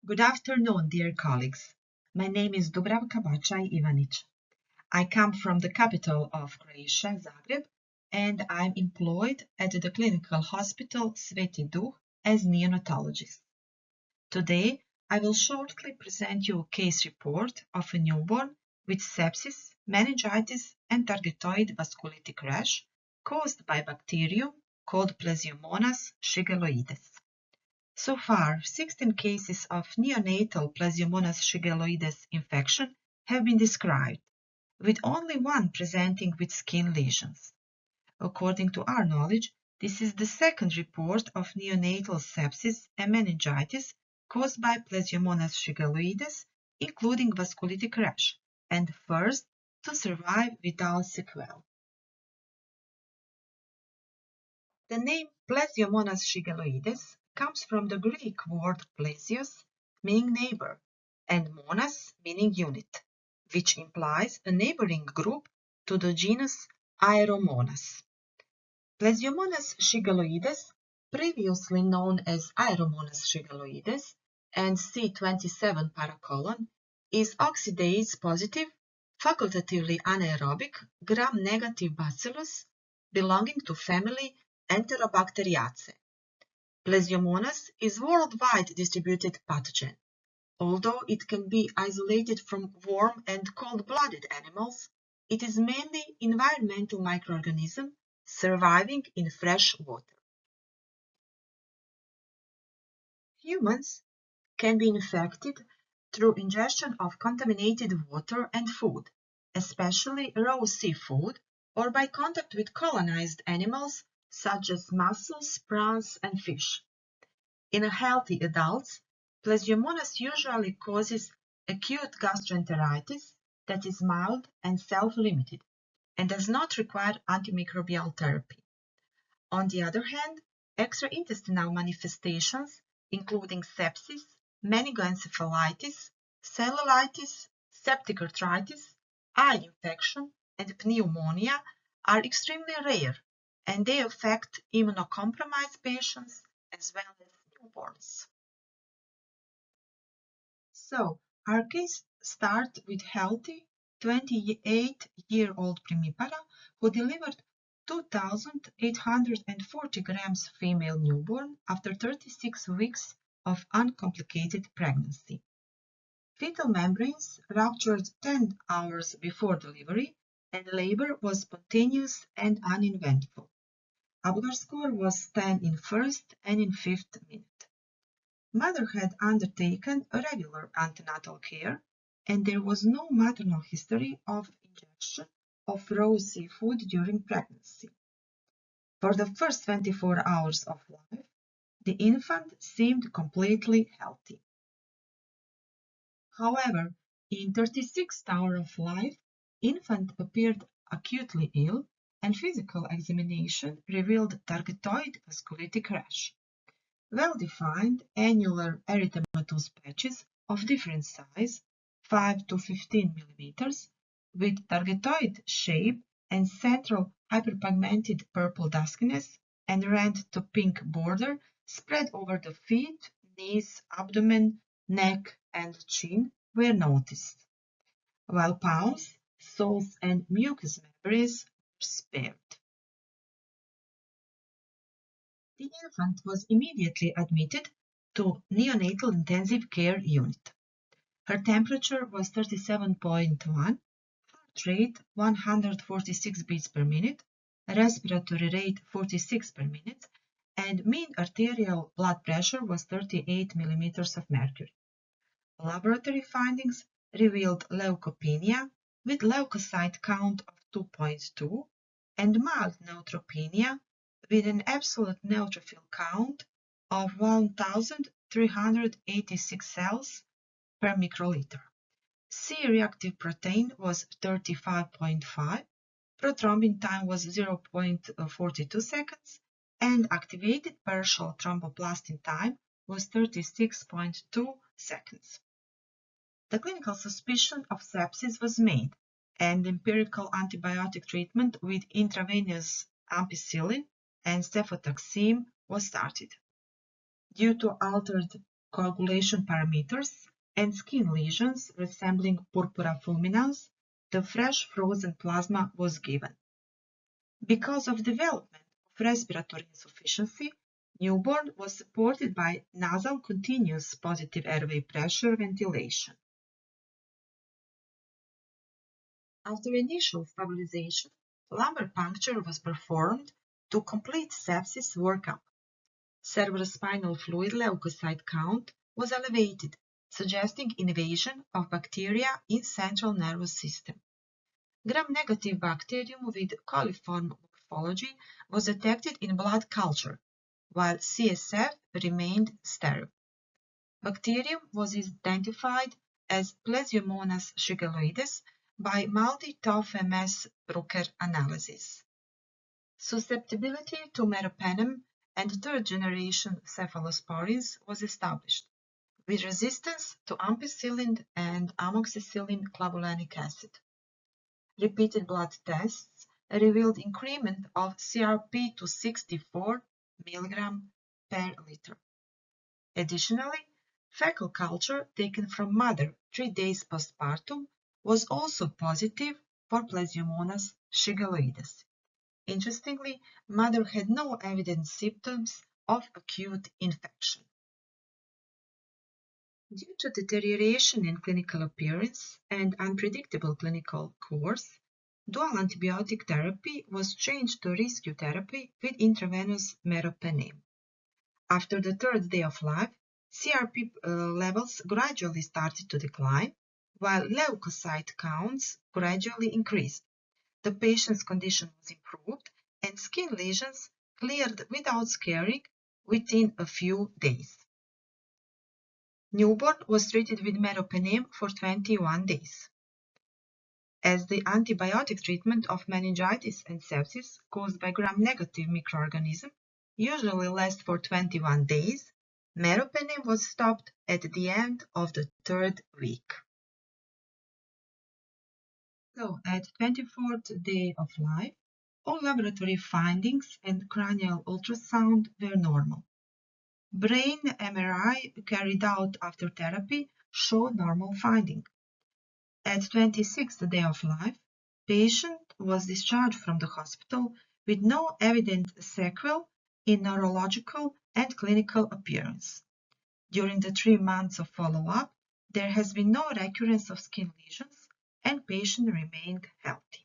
Good afternoon, dear colleagues. My name is Dubravka Bačaj-Ivanić. I come from the capital of Croatia, Zagreb, and I'm employed at the clinical hospital Sveti Duh as neonatologist. Today, I will shortly present you a case report of a newborn with sepsis, meningitis, and targetoid vasculitic rash caused by bacterium called Plesiomonas shigelloides. So far, 16 cases of neonatal Plesiomonas shigelloides infection have been described, with only one presenting with skin lesions. According to our knowledge, this is the second report of neonatal sepsis and meningitis caused by Plesiomonas shigelloides, including vasculitic rash, and first to survive without sequelae. The name Plesiomonas shigelloides comes from the Greek word plesios, meaning neighbor, and monas, meaning unit, which implies a neighboring group to the genus Aeromonas. Plesiomonas shigelloides, previously known as Aeromonas shigelloides and C27 paracolon, is oxidase positive, facultatively anaerobic, gram-negative bacillus belonging to family Enterobacteriaceae. Plesiomonas is worldwide distributed pathogen. Although it can be isolated from warm and cold-blooded animals, it is mainly environmental microorganism surviving in fresh water. Humans can be infected through ingestion of contaminated water and food, especially raw seafood, or by contact with colonized animals such as mussels, prawns, and fish. In healthy adults, Plesiomonas usually causes acute gastroenteritis that is mild and self-limited and does not require antimicrobial therapy. On the other hand, extraintestinal manifestations, including sepsis, meningoencephalitis, cellulitis, septic arthritis, eye infection, and pneumonia, are extremely rare, and they affect immunocompromised patients as well as newborns. So, our case starts with healthy 28-year-old primipara who delivered 2,840 grams female newborn after 36 weeks of uncomplicated pregnancy. Fetal membranes ruptured 10 hours before delivery, and labor was spontaneous and uneventful. Abgar score was 10 in first and in fifth minute. Mother had undertaken a regular antenatal care, and there was no maternal history of ingestion of raw seafood during pregnancy. For the first 24 hours of life, the infant seemed completely healthy. However, in 36th hour of life, infant appeared acutely ill, and physical examination revealed targetoid vasculitic rash. Well-defined annular erythematous patches of different size, 5 to 15 millimeters, with targetoid shape and central hyperpigmented purple duskiness and red to pink border spread over the feet, knees, abdomen, neck, and chin were noticed, while palms, soles, and mucous membranes were spared. The infant was immediately admitted to neonatal intensive care unit. Her temperature was 37.1, heart rate 146 beats per minute, respiratory rate 46 per minute, and mean arterial blood pressure was 38 millimeters of mercury. Laboratory findings revealed leukopenia with leukocyte count of 2.2 and mild neutropenia with an absolute neutrophil count of 1,386 cells per microliter. C-reactive protein was 35.5, prothrombin time was 0.42 seconds, and activated partial thromboplastin time was 36.2 seconds. The clinical suspicion of sepsis was made, and empirical antibiotic treatment with intravenous ampicillin and cefotaxime was started. Due to altered coagulation parameters, and skin lesions resembling purpura fulminans, the fresh frozen plasma was given. Because of development of respiratory insufficiency, newborn was supported by nasal continuous positive airway pressure ventilation. After initial stabilization, lumbar puncture was performed to complete sepsis workup. Cerebrospinal fluid leukocyte count was elevated, suggesting invasion of bacteria in central nervous system. Gram-negative bacterium with coliform morphology was detected in blood culture, while CSF remained sterile. Bacterium was identified as Plesiomonas shigelloides by multi-TOF-MS Bruker analysis. Susceptibility to meropenem and third-generation cephalosporins was established, with resistance to ampicillin and amoxicillin clavulanic acid. Repeated blood tests revealed increment of CRP to 64 mg per liter. Additionally, fecal culture taken from mother 3 days postpartum was also positive for Plesiomonas shigelloides. Interestingly, mother had no evident symptoms of acute infection. Due to deterioration in clinical appearance and unpredictable clinical course, dual antibiotic therapy was changed to rescue therapy with intravenous meropenem. After the third day of life, CRP levels gradually started to decline, while leukocyte counts gradually increased. The patient's condition was improved, and skin lesions cleared without scarring within a few days. Newborn was treated with meropenem for 21 days. As the antibiotic treatment of meningitis and sepsis caused by gram-negative microorganism usually lasts for 21 days, meropenem was stopped at the end of the 3rd week. So, at 24th day of life, all laboratory findings and cranial ultrasound were normal. Brain MRI carried out after therapy showed normal finding. At 26th day of life, patient was discharged from the hospital with no evident sequelae in neurological and clinical appearance. During the 3 months of follow-up, there has been no recurrence of skin lesions and patient remained healthy.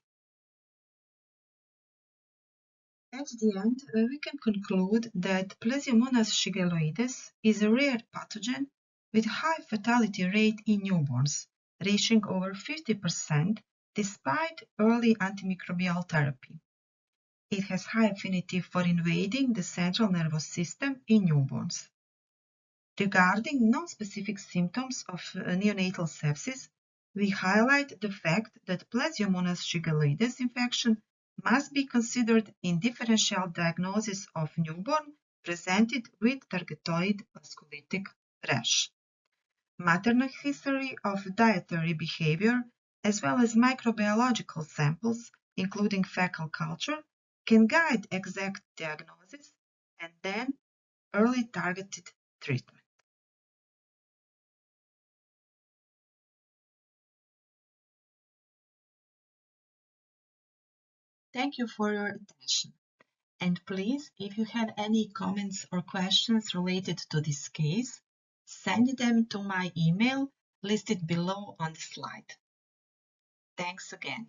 At the end, we can conclude that Plesiomonas shigelloides is a rare pathogen with high fatality rate in newborns, reaching over 50% despite early antimicrobial therapy. It has high affinity for invading the central nervous system in newborns. Regarding non-specific symptoms of neonatal sepsis, we highlight the fact that Plesiomonas shigelloides infection must be considered in differential diagnosis of newborn presented with targetoid vasculitic rash. Maternal history of dietary behavior as well as microbiological samples, including fecal culture, can guide exact diagnosis and then early targeted treatment. Thank you for your attention. And please, if you have any comments or questions related to this case, send them to my email listed below on the slide. Thanks again.